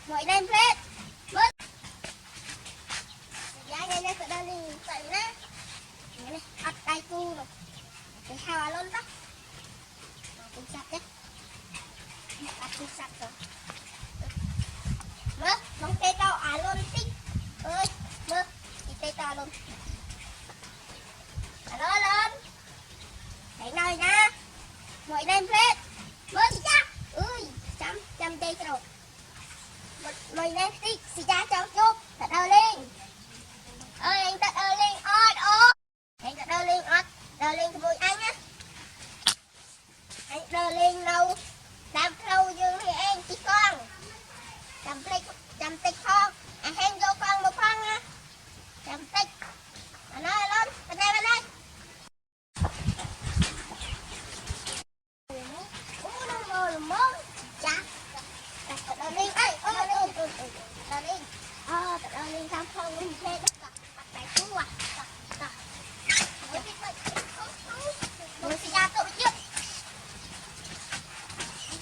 mọi đêm phết mất giá ngay đây phải đang đi chạy nè này ắt tay cu rồi cái hào luôn tóc cũng sạch đấy ắt cũng sạch rồi mơ không tê tao luôn tích ơi mơ đi tê tao luôn đó lên thấy nơi nha mọi đêm phết mơ đi ra ơi chăm tê rồi mọi đêm tích xì ra cho chốt thật đau lên ơi anh thật đau lên ót ót anh thật đau lên cái môi anh á anh đau lên lâu làm lâu dương thì em chỉ con chăm tích con anh hẹn vô con một con nha chăm tích anh ơi lên bên đây đau lên không không mình thuê đất cả tại chú à rồi thì ra tụi trước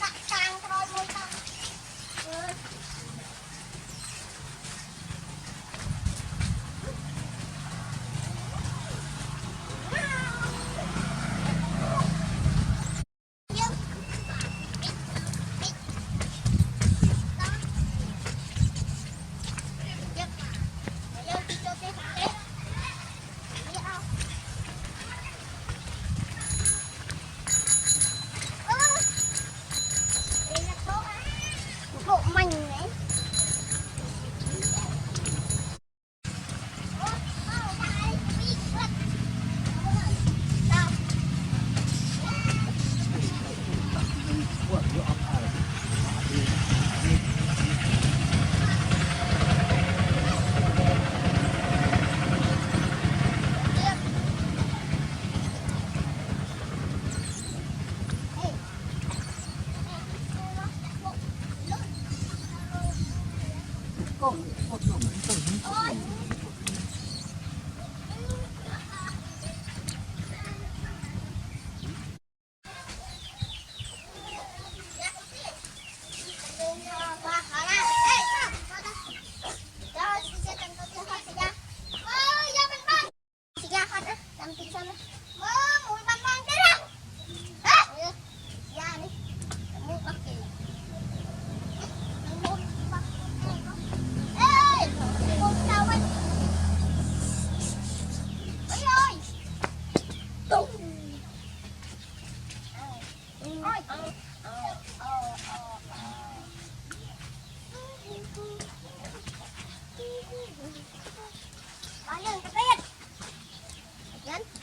đặt sang thôi môi tao bộ mình đấy Có lương cái biết.